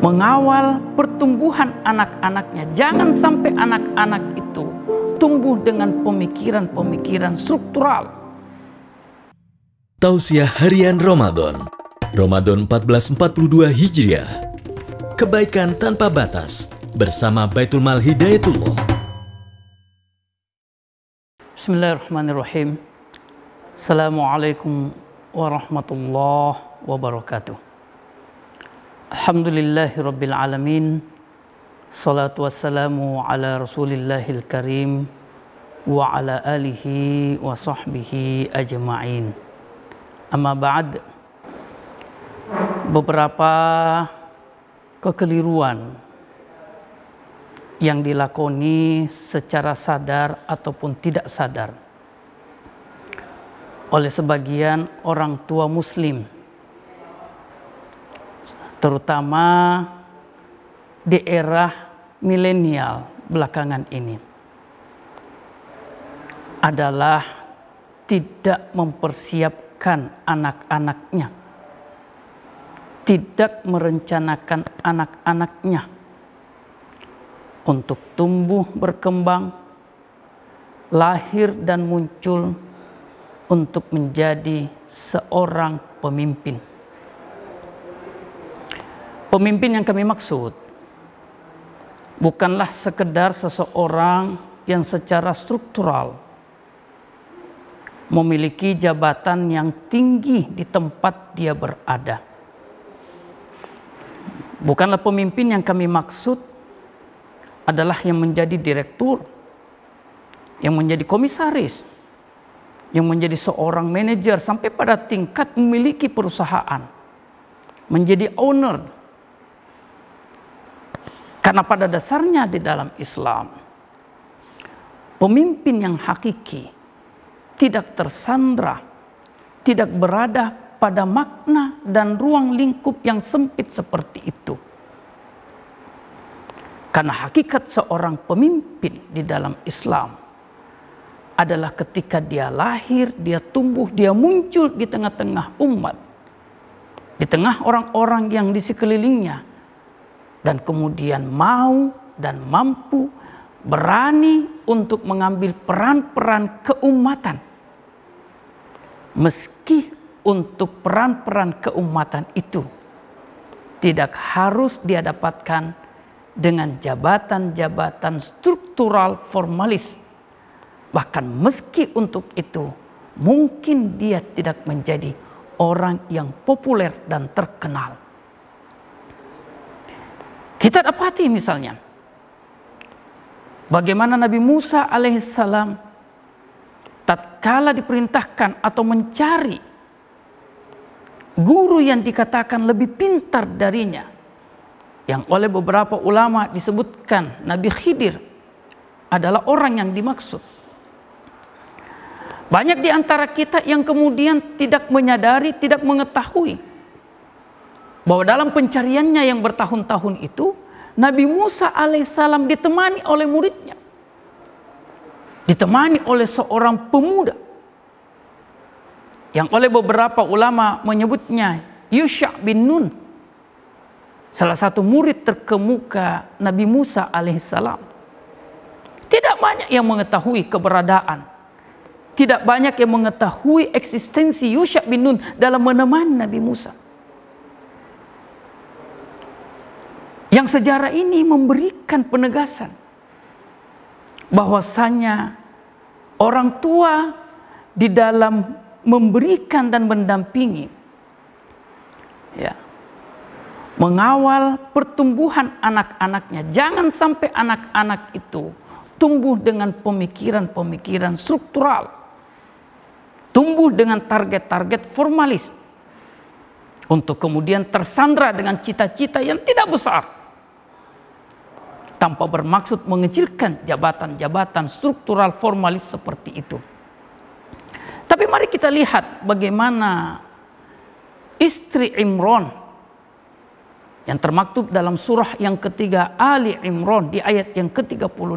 mengawal pertumbuhan anak-anaknya. Jangan sampai anak-anak itu tumbuh dengan pemikiran-pemikiran struktural. Tausiah Harian Ramadan 1442 Hijriah. Kebaikan tanpa batas bersama Baitul Mal Hidayatullah. Bismillahirrahmanirrahim. Assalamualaikum warahmatullahi wabarakatuh. Alhamdulillahirabbil alamin. Salatu wassalamu ala Rasulillahil karim wa ala alihi wa sahbihi ajma'in. Amma ba'd. Beberapa kekeliruan yang dilakoni secara sadar ataupun tidak sadar oleh sebagian orang tua muslim, terutama di era milenial belakangan ini, adalah tidak mempersiapkan anak-anaknya, tidak merencanakan anak-anaknya untuk tumbuh berkembang, lahir dan muncul untuk menjadi seorang pemimpin. Pemimpin yang kami maksud bukanlah sekedar seseorang yang secara struktural memiliki jabatan yang tinggi di tempat dia berada. Bukanlah pemimpin yang kami maksud adalah yang menjadi direktur, yang menjadi komisaris, yang menjadi seorang manajer sampai pada tingkat memiliki perusahaan, menjadi owner. Karena pada dasarnya di dalam Islam, pemimpin yang hakiki tidak tersandra, tidak berada pada makna dan ruang lingkup yang sempit seperti itu. Karena hakikat seorang pemimpin di dalam Islam adalah ketika dia lahir, dia tumbuh, dia muncul di tengah-tengah umat, di tengah orang-orang yang di sekelilingnya, dan kemudian mau dan mampu, berani untuk mengambil peran-peran keumatan. Meski untuk peran-peran keumatan itu tidak harus dia dapatkan dengan jabatan-jabatan struktural formalis. Bahkan meski untuk itu mungkin dia tidak menjadi orang yang populer dan terkenal. Kita dapati misalnya bagaimana Nabi Musa alaihissalam tatkala diperintahkan atau mencari guru yang dikatakan lebih pintar darinya, yang oleh beberapa ulama disebutkan Nabi Khidir adalah orang yang dimaksud. Banyak di antara kita yang kemudian tidak menyadari, tidak mengetahui bahwa dalam pencariannya yang bertahun-tahun itu, Nabi Musa alaihissalam ditemani oleh muridnya, ditemani oleh seorang pemuda yang oleh beberapa ulama menyebutnya Yusha bin Nun, salah satu murid terkemuka Nabi Musa alaihissalam. Tidak banyak yang mengetahui keberadaan, tidak banyak yang mengetahui eksistensi Yusha bin Nun dalam menemani Nabi Musa. Yang sejarah ini memberikan penegasan bahwasanya orang tua di dalam memberikan dan mendampingi, ya, mengawal pertumbuhan anak-anaknya. Jangan sampai anak-anak itu tumbuh dengan pemikiran-pemikiran struktural, tumbuh dengan target-target formalis, untuk kemudian tersandra dengan cita-cita yang tidak besar, tanpa bermaksud mengecilkan jabatan-jabatan struktural formalis seperti itu. Tapi mari kita lihat bagaimana istri Imran yang termaktub dalam surah yang ketiga Ali Imran di ayat yang ke-35.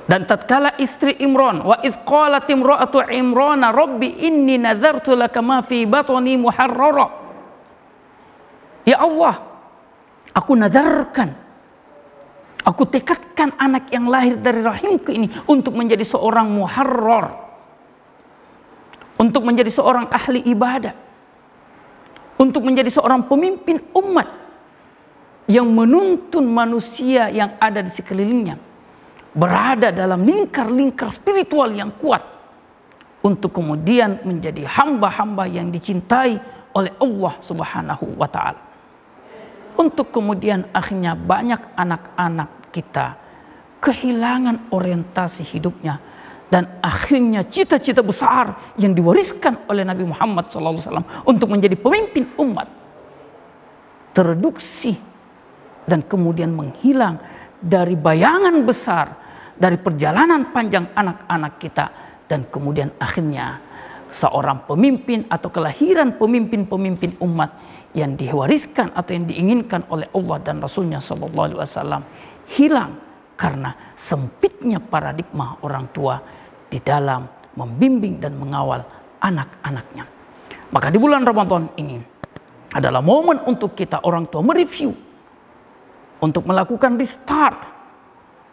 Dan tatkala istri Imran, wa idh qalat imra'atu Imran rabbi inni nazartu laka ma fi batni muharrara, Ya Allah, aku nadarkan, aku tekadkan anak yang lahir dari rahimku ini untuk menjadi seorang muharrar, untuk menjadi seorang ahli ibadah, untuk menjadi seorang pemimpin umat yang menuntun manusia yang ada di sekelilingnya berada dalam lingkar-lingkar spiritual yang kuat, untuk kemudian menjadi hamba-hamba yang dicintai oleh Allah Subhanahu wa Ta'ala. Untuk kemudian akhirnya banyak anak-anak kita kehilangan orientasi hidupnya, dan akhirnya cita-cita besar yang diwariskan oleh Nabi Muhammad SAW untuk menjadi pemimpin umat tereduksi dan kemudian menghilang dari bayangan besar, dari perjalanan panjang anak-anak kita, dan kemudian akhirnya seorang pemimpin atau kelahiran pemimpin-pemimpin umat yang diwariskan atau yang diinginkan oleh Allah dan Rasulnya SAW hilang karena sempitnya paradigma orang tua di dalam membimbing dan mengawal anak-anaknya. Maka di bulan Ramadan ini adalah momen untuk kita orang tua mereview, untuk melakukan restart,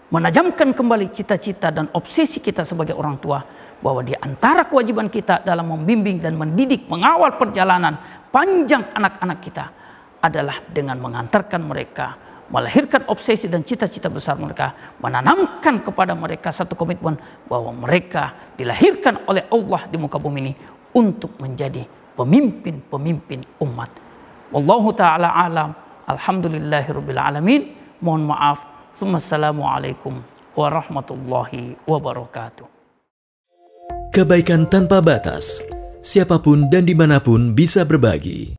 menajamkan kembali cita-cita dan obsesi kita sebagai orang tua, bahwa di antara kewajiban kita dalam membimbing dan mendidik, mengawal perjalanan panjang anak-anak kita adalah dengan mengantarkan mereka, melahirkan obsesi dan cita-cita besar mereka, menanamkan kepada mereka satu komitmen bahwa mereka dilahirkan oleh Allah di muka bumi ini untuk menjadi pemimpin-pemimpin umat. Wallahu ta'ala alam. Alhamdulillahirabbil alamin. Mohon maaf. Wassalamualaikum warahmatullahi wabarakatuh. Kebaikan tanpa batas. Siapapun dan dimanapun bisa berbagi.